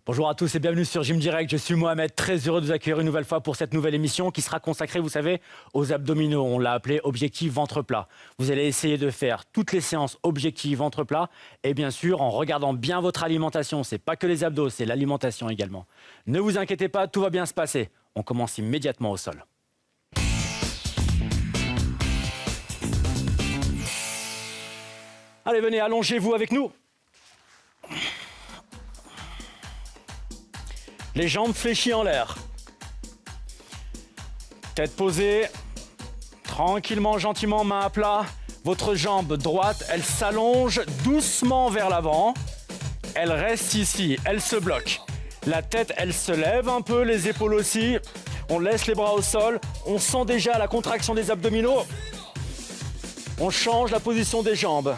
Bonjour à tous et bienvenue sur Gym Direct, je suis Mohamed, très heureux de vous accueillir une nouvelle fois pour cette nouvelle émission qui sera consacrée, vous savez, aux abdominaux. On l'a appelé objectif ventre plat. Vous allez essayer de faire toutes les séances objectif ventre plat et bien sûr en regardant bien votre alimentation. C'est pas que les abdos, c'est l'alimentation également. Ne vous inquiétez pas, tout va bien se passer. On commence immédiatement au sol. Allez, venez, allongez-vous avec nous. Les jambes fléchies en l'air. Tête posée. Tranquillement, gentiment, main à plat. Votre jambe droite, elle s'allonge doucement vers l'avant. Elle reste ici, elle se bloque. La tête, elle se lève un peu, les épaules aussi. On laisse les bras au sol. On sent déjà la contraction des abdominaux. On change la position des jambes.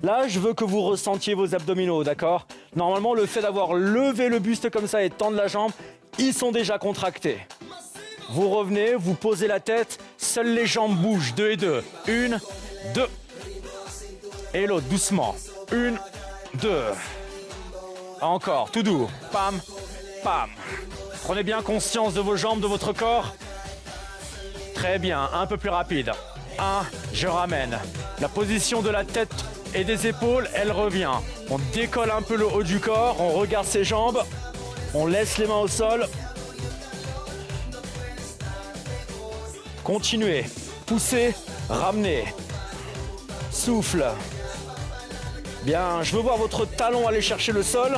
Là, je veux que vous ressentiez vos abdominaux, d'accord? Normalement, le fait d'avoir levé le buste comme ça et tendre la jambe, ils sont déjà contractés. Vous revenez, vous posez la tête, seules les jambes bougent, 2 et 2. 1, 2. Et l'autre, doucement. 1, 2. Encore, tout doux. Pam, pam. Prenez bien conscience de vos jambes, de votre corps. Très bien, un peu plus rapide. 1, je ramène. La position de la tête et des épaules, elle revient. On décolle un peu le haut du corps, on regarde ses jambes, on laisse les mains au sol. Continuez, poussez, ramenez. Souffle. Bien, je veux voir votre talon aller chercher le sol.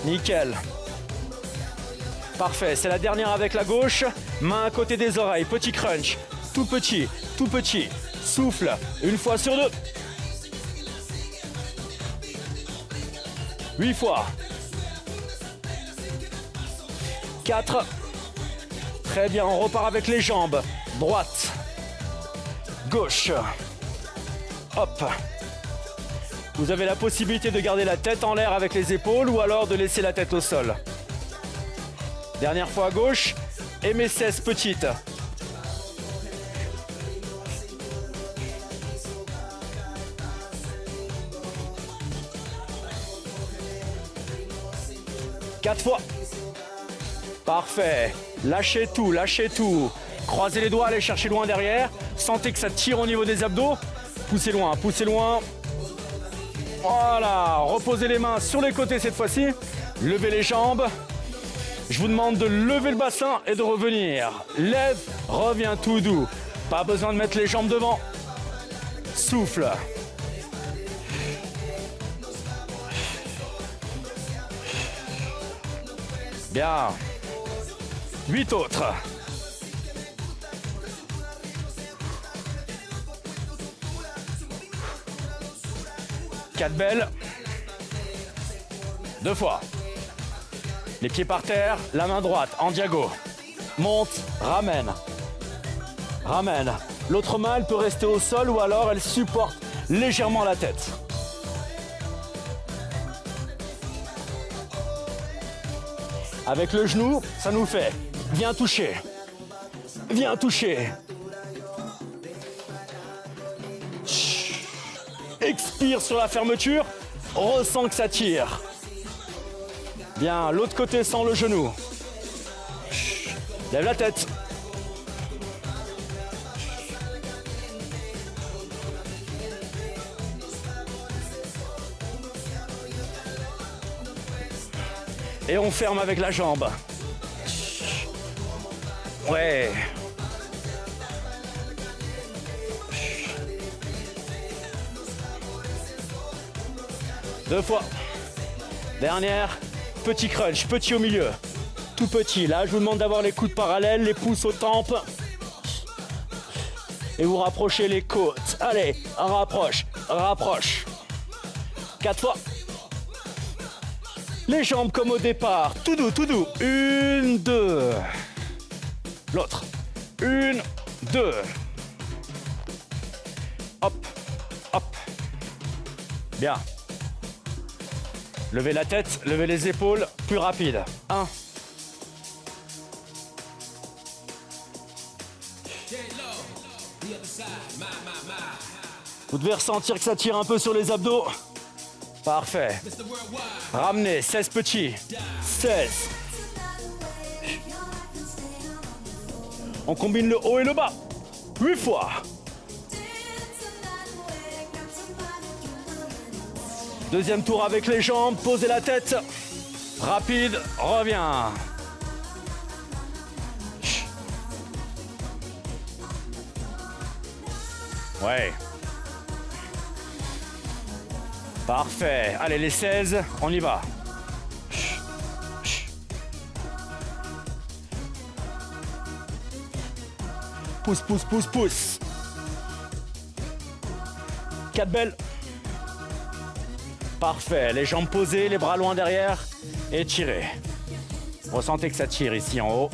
Nickel. Parfait, c'est la dernière avec la gauche. Main à côté des oreilles, petit crunch. Tout petit, tout petit. Souffle, une fois sur 2. 8 fois. 4. Très bien, on repart avec les jambes. Droite. Gauche. Hop. Vous avez la possibilité de garder la tête en l'air avec les épaules ou alors de laisser la tête au sol. Dernière fois à gauche. Et mes 16 petites. Quatre fois. Parfait. Lâchez tout, lâchez tout. Croisez les doigts, allez chercher loin derrière. Sentez que ça tire au niveau des abdos. Poussez loin, poussez loin. Voilà. Reposez les mains sur les côtés cette fois-ci. Levez les jambes. Je vous demande de lever le bassin et de revenir. Lève, reviens tout doux. Pas besoin de mettre les jambes devant. Souffle. Bien. 8 autres. 4 belles. 2 fois. Les pieds par terre, la main droite en diago. Monte, ramène. Ramène. L'autre main, elle peut rester au sol ou alors elle supporte légèrement la tête. Avec le genou, ça nous fait viens toucher. Viens toucher. Expire sur la fermeture. Ressens que ça tire. Bien, l'autre côté sans le genou. Lève la tête. Et on ferme avec la jambe. Ouais. Deux fois. Dernière. Petit crunch, petit au milieu. Tout petit. Là, je vous demande d'avoir les coudes parallèles, les pouces aux tempes. Et vous rapprochez les côtes. Allez, rapproche, rapproche. 4 fois. Les jambes comme au départ. Tout doux, tout doux. 1, 2. L'autre. 1, 2. Hop, hop. Bien. Levez la tête, levez les épaules, plus rapide. 1. Vous devez ressentir que ça tire un peu sur les abdos. Parfait. Ramenez, 16 petits. 16. On combine le haut et le bas. 8 fois. Deuxième tour avec les jambes, posez la tête. Rapide, reviens. Ouais. Parfait. Allez, les 16, on y va. Pousse, pousse, pousse, pousse. 4 belles. Parfait. Les jambes posées, les bras loin derrière et tirez. Ressentez que ça tire ici en haut.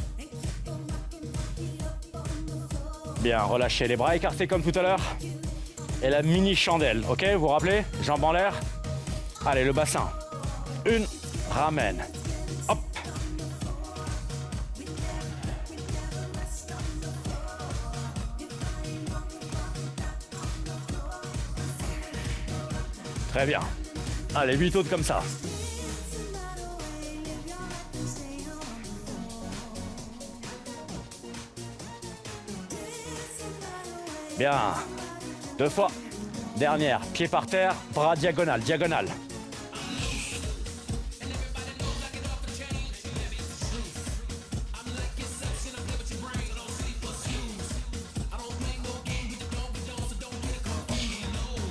Bien, relâchez les bras écartés comme tout à l'heure. Et la mini chandelle, ok? Vous vous rappelez? Jambes en l'air. Allez, le bassin. Une, ramène. Hop. Très bien. Allez, 8 autres comme ça. Bien. 2 fois. Dernière. Pied par terre, bras diagonal, diagonale.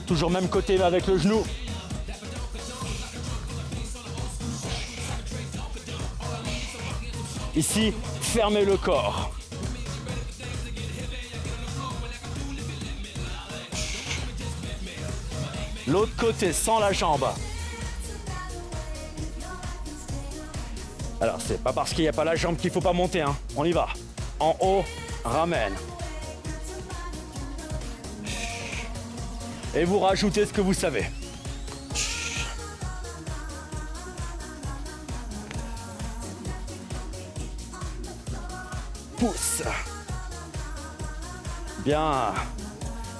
Toujours même côté mais avec le genou. Ici, fermez le corps. L'autre côté, sans la jambe. Alors, c'est pas parce qu'il n'y a pas la jambe qu'il ne faut pas monter, hein. On y va. En haut, ramène. Et vous rajoutez ce que vous savez. Pousse. Bien.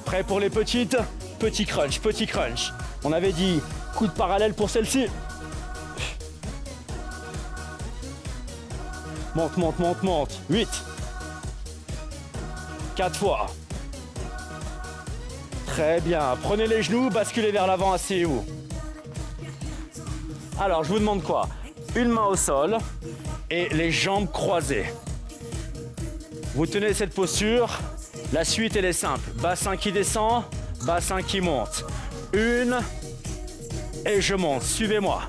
Prêt pour les petites? Petit crunch, petit crunch. On avait dit coup de parallèle pour celle-ci. Monte, monte, monte, monte. 8. 4 fois. Très bien. Prenez les genoux, basculez vers l'avant, asseyez-vous. Alors, je vous demande quoi? Une main au sol et les jambes croisées. Vous tenez cette posture. La suite, elle est simple. Bassin qui descend, bassin qui monte. Une, et je monte. Suivez-moi.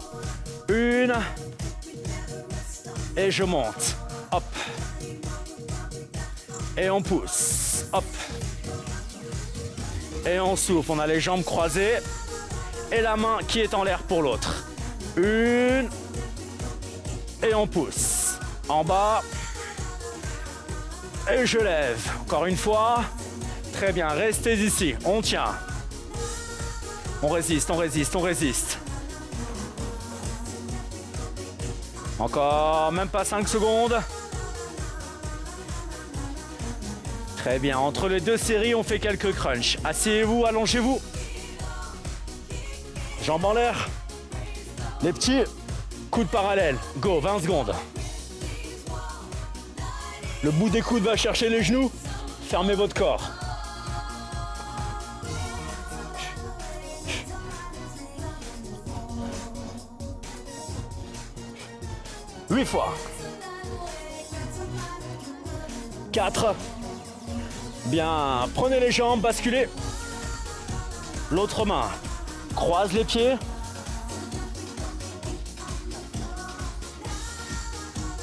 Une, et je monte. Hop. Et on pousse. Hop. Et on souffle. On a les jambes croisées et la main qui est en l'air pour l'autre. Une, et on pousse. En bas. Et je lève. Encore une fois. Très bien. Restez ici. On tient. On résiste, on résiste, on résiste. Encore même pas 5 secondes. Très bien. Entre les deux séries, on fait quelques crunchs. Asseyez-vous, allongez-vous. Jambes en l'air. Les petits coudes parallèles. Go, 20 secondes. Le bout des coudes va chercher les genoux. Fermez votre corps. Huit fois. 4. Bien. Prenez les jambes, basculez. L'autre main. Croise les pieds.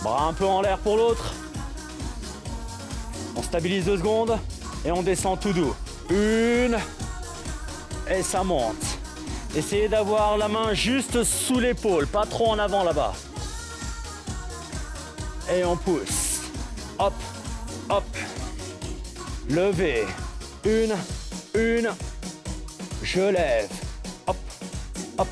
Bras un peu en l'air pour l'autre. On stabilise 2 secondes et on descend tout doux. Une. Et ça monte. Essayez d'avoir la main juste sous l'épaule, pas trop en avant là-bas. Et on pousse. Hop, hop. Levez. Une. Je lève. Hop, hop.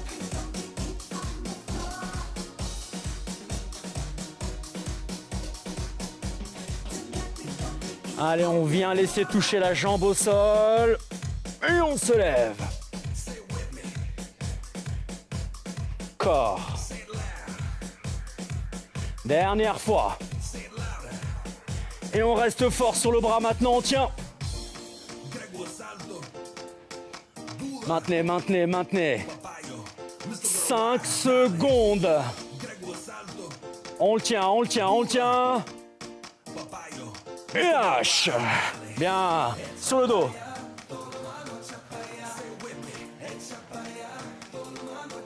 Allez, on vient laisser toucher la jambe au sol. Et on se lève. corps. Dernière fois. Et on reste fort sur le bras maintenant, on tient. Maintenez, maintenez, maintenez. 5 secondes. On le tient, on le tient, on le tient. Et lâche. Bien. Sur le dos.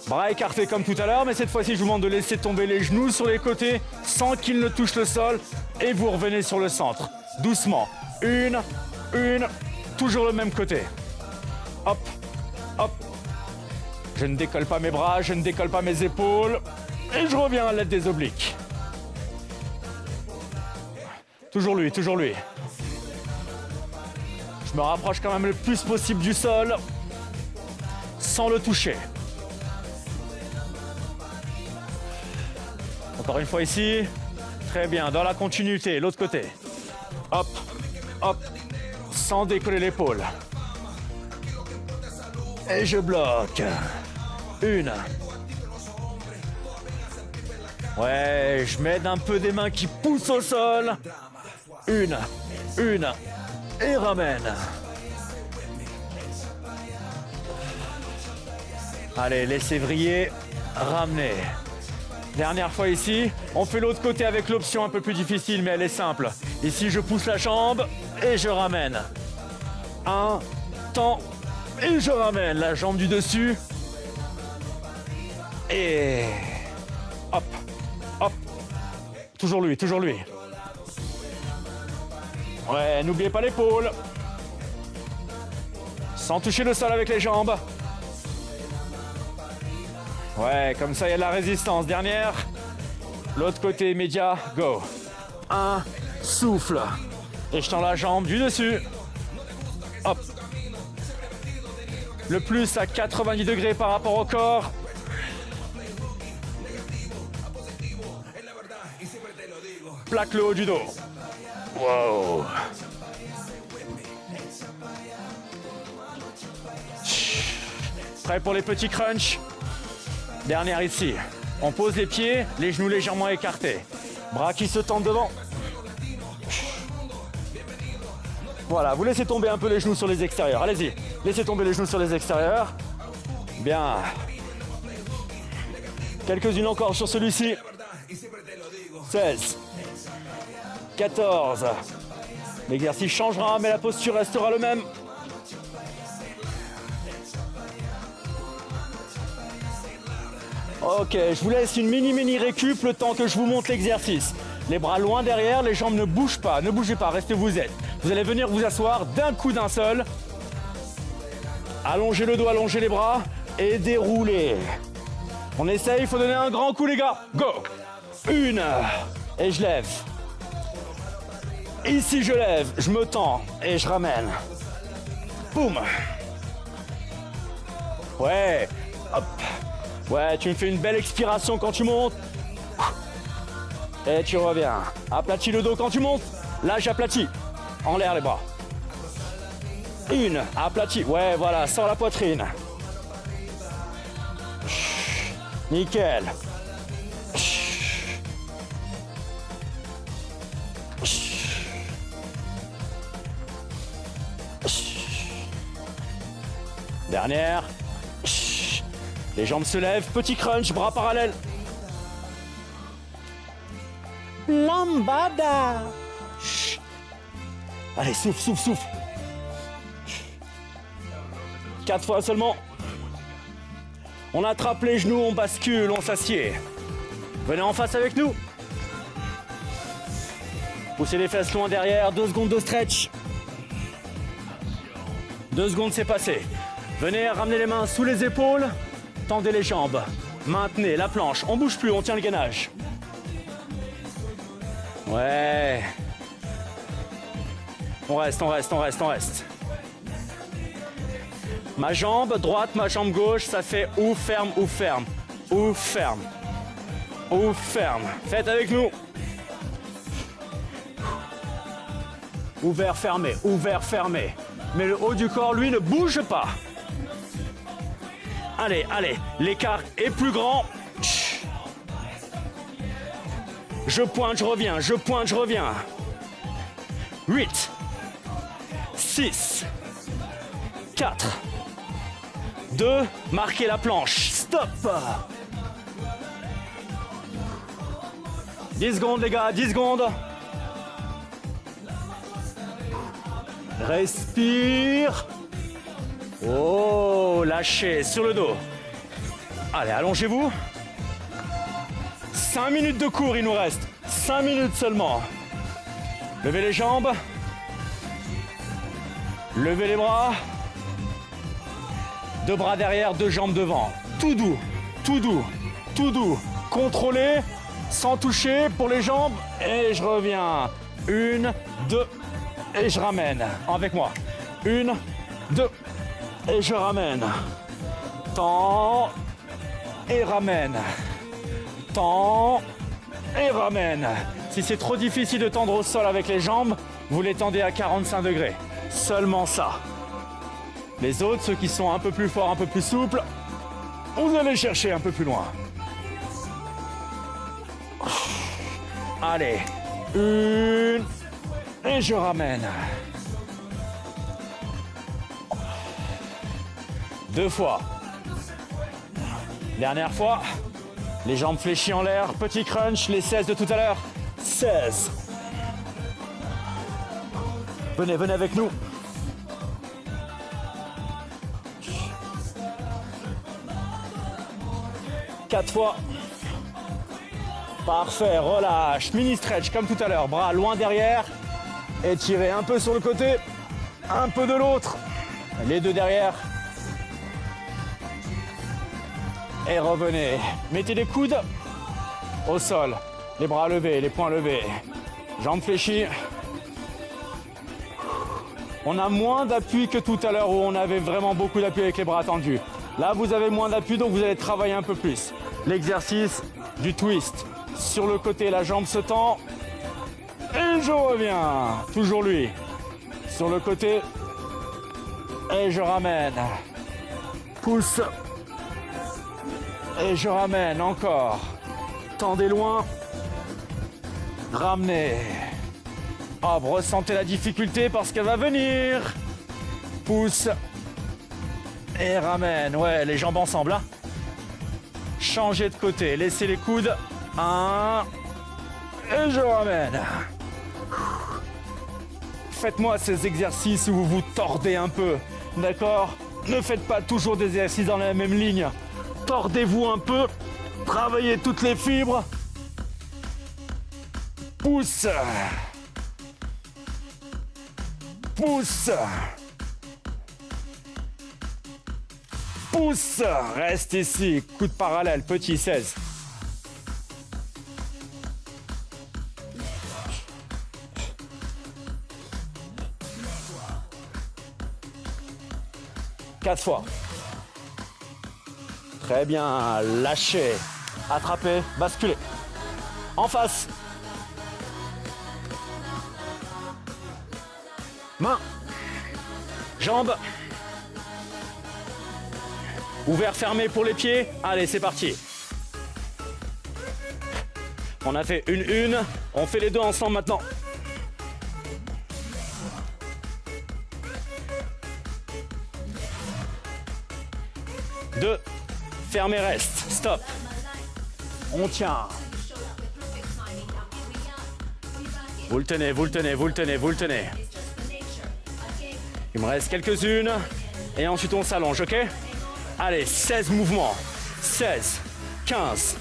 Bras écartés comme tout à l'heure, mais cette fois-ci, je vous demande de laisser tomber les genoux sur les côtés sans qu'ils ne touchent le sol. Et vous revenez sur le centre. Doucement. Une. Toujours le même côté. Hop, hop. Je ne décolle pas mes bras, je ne décolle pas mes épaules. Et je reviens à l'aide des obliques. Toujours lui, toujours lui. Je me rapproche quand même le plus possible du sol, sans le toucher. Encore une fois ici. Très bien, dans la continuité, l'autre côté. Hop, hop, sans décoller l'épaule. Et je bloque. Une. Ouais, je m'aide un peu des mains qui poussent au sol. Une. Et ramène. Allez, laissez vriller, ramenez. Dernière fois ici, on fait l'autre côté avec l'option un peu plus difficile, mais elle est simple. Ici, je pousse la jambe et je ramène. Un temps et je ramène la jambe du dessus. Et hop, hop. Toujours lui, toujours lui. Ouais, n'oubliez pas l'épaule. Sans toucher le sol avec les jambes. Ouais, comme ça, il y a de la résistance. Dernière. L'autre côté immédiat. Go. Un. Souffle. Et je tends la jambe du dessus. Hop. Le plus à 90 degrés par rapport au corps. Plaque le haut du dos. Wow. Prêt pour les petits crunchs. Dernière ici. On pose les pieds, les genoux légèrement écartés. Bras qui se tendent devant. Voilà, vous laissez tomber un peu les genoux sur les extérieurs. Allez-y, laissez tomber les genoux sur les extérieurs. Bien. Quelques-unes encore sur celui-ci. 16. 14. L'exercice changera, mais la posture restera le même. Ok, je vous laisse une mini récup le temps que je vous montre l'exercice. Les bras loin derrière, les jambes ne bougent pas, ne bougez pas, restez où vous êtes. Vous allez venir vous asseoir d'un coup d'un seul. Allongez le dos, allongez les bras et déroulez. On essaye, il faut donner un grand coup les gars. Go. Une. Et je lève. Ici je lève, je me tends et je ramène. Boum. Ouais. Hop. Ouais, tu me fais une belle expiration quand tu montes. Et tu reviens. Aplatis le dos quand tu montes. Là, j'aplatis. En l'air les bras. Une. Aplatis. Ouais, voilà, sans la poitrine. Nickel. Dernière. Les jambes se lèvent, petit crunch, bras parallèles. Lambada. Allez, souffle, souffle, souffle. 4 fois seulement. On attrape les genoux, on bascule, on s'assied. Venez en face avec nous. Poussez les fesses loin derrière, 2 secondes de stretch. 2 secondes, c'est passé. Venez, ramenez les mains sous les épaules. Tendez les jambes, maintenez la planche, on bouge plus, on tient le gainage. Ouais. On reste, on reste, on reste, on reste. Ma jambe droite, ma jambe gauche, ça fait ou ferme, ou ferme. Ou ferme. Ou ferme. Faites avec nous. Ouvert, fermé, ouvert, fermé. Mais le haut du corps, lui, ne bouge pas. Allez, allez, l'écart est plus grand. Je pointe, je reviens, je pointe, je reviens. 8, 6, 4, 2, marquez la planche, stop. 10 secondes les gars, 10 secondes. Respire. Oh, lâchez sur le dos. Allez, allongez-vous. 5 minutes de cours, il nous reste. 5 minutes seulement. Levez les jambes. Levez les bras. 2 bras derrière, 2 jambes devant. Tout doux, tout doux, tout doux. Contrôlez, sans toucher pour les jambes. Et je reviens. 1, 2, et je ramène. Avec moi. 1, 2, et je ramène. Tends, et ramène. Tends, et ramène. Si c'est trop difficile de tendre au sol avec les jambes, vous les tendez à 45 degrés. Seulement ça. Les autres, ceux qui sont un peu plus forts, un peu plus souples, vous allez chercher un peu plus loin. Allez. 1, et je ramène. 2 fois. Dernière fois. Les jambes fléchies en l'air. Petit crunch, les 16 de tout à l'heure. 16. Venez, venez avec nous. Quatre fois. Parfait, relâche. Mini stretch comme tout à l'heure. Bras loin derrière. Étirez un peu sur le côté. Un peu de l'autre. Les 2 derrière. Et revenez. Mettez les coudes au sol. Les bras levés, les poings levés. Jambes fléchies. On a moins d'appui que tout à l'heure où on avait vraiment beaucoup d'appui avec les bras tendus. Là, vous avez moins d'appui, donc vous allez travailler un peu plus. L'exercice du twist. Sur le côté, la jambe se tend. Et je reviens. Toujours lui. Sur le côté. Et je ramène. Pousse. Et je ramène encore. Tendez loin. Ramenez. Hop, ressentez la difficulté parce qu'elle va venir. Pousse. Et ramène. Ouais, les jambes ensemble. Hein. Changez de côté. Laissez les coudes. 1. Et je ramène. Faites-moi ces exercices où vous vous tordez un peu. D'accord ? Ne faites pas toujours des exercices dans la même ligne. Tordez-vous un peu. Travaillez toutes les fibres. Pousse. Pousse. Pousse. Reste ici. Coup de parallèle. Petit 16. Quatre fois. Très bien. Lâchez. Attrapez. Basculez. En face. Main. Jambes. Ouvert, fermé pour les pieds. Allez, c'est parti. On a fait une. On fait les deux ensemble maintenant. Deux. Fermez, reste. Stop. On tient. Vous le tenez, vous le tenez, vous le tenez, vous le tenez. Il me reste quelques-unes. Et ensuite on s'allonge, ok ? Allez, 16 mouvements. 16, 15.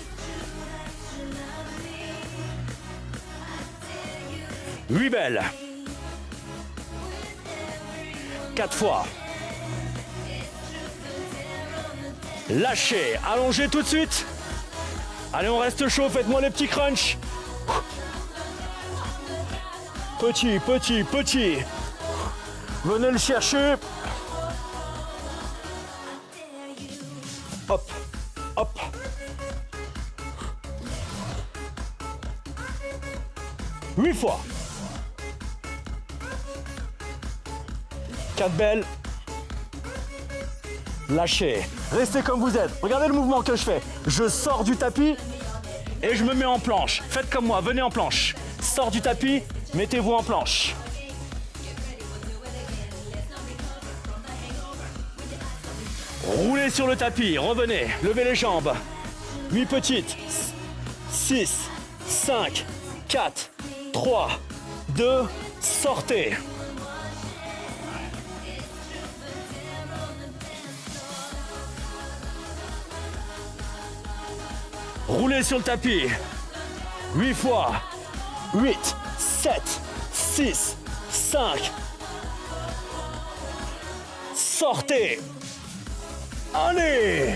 8 belles. 4 fois. Lâchez, allongez tout de suite. Allez, on reste chaud, faites-moi les petits crunchs. Petit, petit, petit. Venez le chercher. Hop, hop. Huit fois. 4 belles. Lâchez. Restez comme vous êtes. Regardez le mouvement que je fais. Je sors du tapis Et je me mets en planche. Faites comme moi, venez en planche. Sors du tapis, mettez-vous en planche. Roulez sur le tapis, revenez, levez les jambes. 8 petites. 6, 5, 4, 3, 2, sortez. Roulez sur le tapis. 8 fois. 8, 7, 6, 5. Sortez. Allez.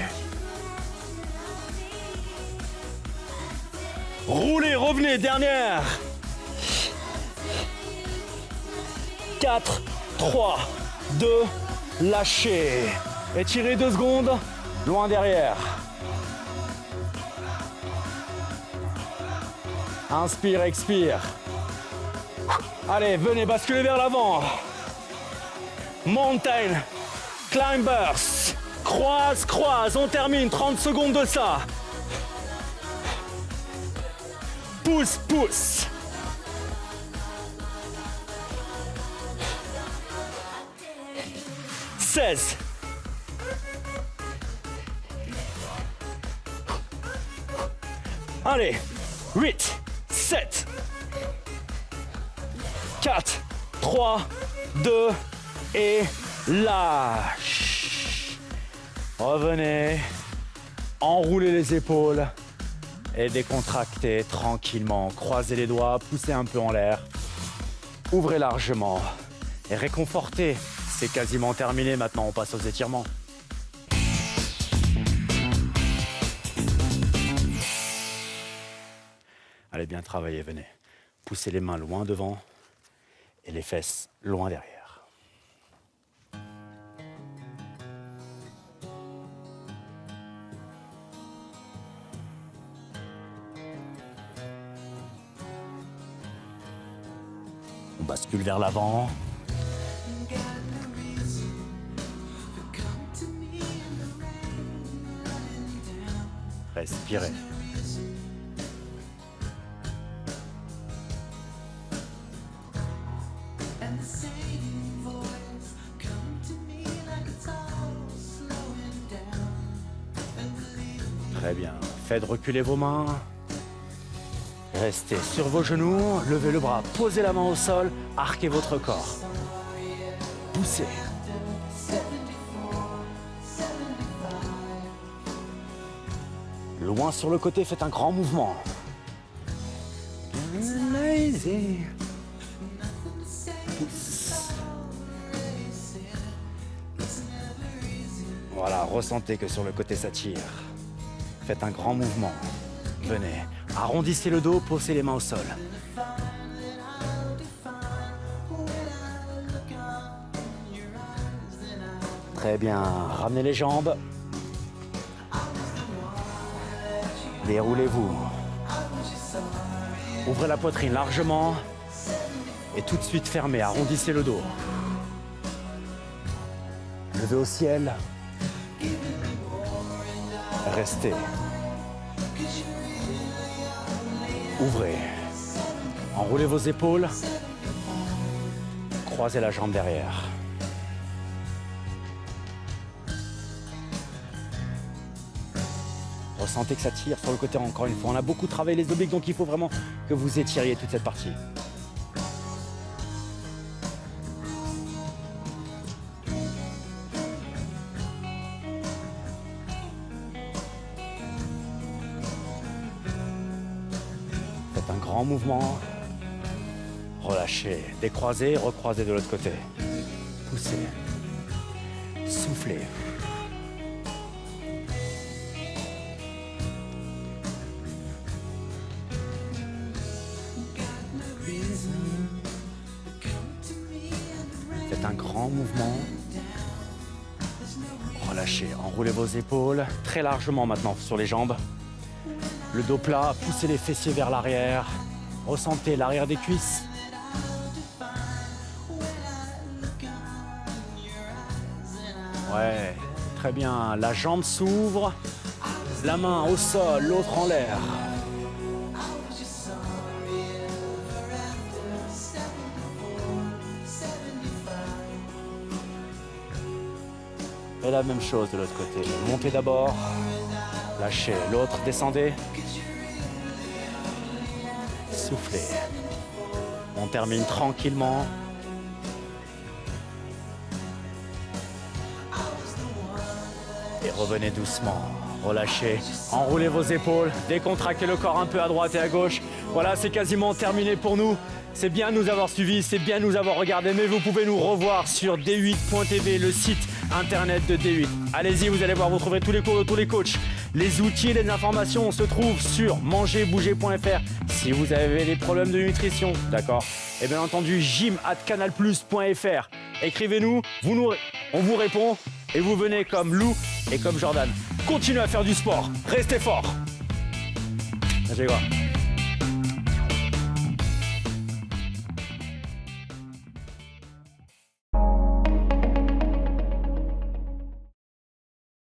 Roulez, revenez, dernière. 4, 3, 2, lâchez. Étirez 2 secondes, loin derrière. Inspire, expire. Allez, venez basculer vers l'avant. Mountain climbers. Croise, croise, on termine. 30 secondes de ça. Pousse, pousse. « 16. Allez, 8, 7, 4, 3, 2 et lâche. Revenez, enroulez les épaules et décontractez tranquillement. Croisez les doigts, poussez un peu en l'air, ouvrez largement et réconfortez. C'est quasiment terminé, maintenant on passe aux étirements. Allez, bien travailler, venez. Poussez les mains loin devant et les fesses loin derrière. On bascule vers l'avant. Respirez. Très bien. Faites reculer vos mains. Restez sur vos genoux, levez le bras, posez la main au sol, arquez votre corps. Poussez. Loin sur le côté, faites un grand mouvement. Lazy. Pousse. Voilà, ressentez que sur le côté ça tire. Faites un grand mouvement. Venez, arrondissez le dos, posez les mains au sol. Très bien, ramenez les jambes. Déroulez-vous. Ouvrez la poitrine largement. Et tout de suite fermez, arrondissez le dos. Levez au ciel. Restez. Ouvrez. Enroulez vos épaules. Croisez la jambe derrière. Ressentez que ça tire sur le côté encore une fois. On a beaucoup travaillé les obliques, donc il faut vraiment que vous étiriez toute cette partie. Faites un grand mouvement. Relâchez. Décroisez, recroisez de l'autre côté. Poussez. Soufflez. Faites un grand mouvement. Relâchez, enroulez vos épaules très largement maintenant sur les jambes. Le dos plat, poussez les fessiers vers l'arrière. Ressentez l'arrière des cuisses. Ouais, très bien. La jambe s'ouvre, la main au sol, l'autre en l'air. Et la même chose de l'autre côté. Montez d'abord, lâchez l'autre, descendez. Soufflez. On termine tranquillement. Et revenez doucement. Relâchez, enroulez vos épaules, décontractez le corps un peu à droite et à gauche. Voilà, c'est quasiment terminé pour nous. C'est bien de nous avoir suivis, c'est bien de nous avoir regardés, mais vous pouvez nous revoir sur d8.tv, le site internet de D8. Allez-y, vous allez voir, vous trouverez tous les cours de tous les coachs. Les outils et les informations se trouvent sur mangerbouger.fr si vous avez des problèmes de nutrition, d'accord? Et bien entendu, gym@canalplus.fr. Écrivez-nous, on vous répond et vous venez comme Lou et comme Jordan. Continuez à faire du sport, restez forts. J'ai quoi?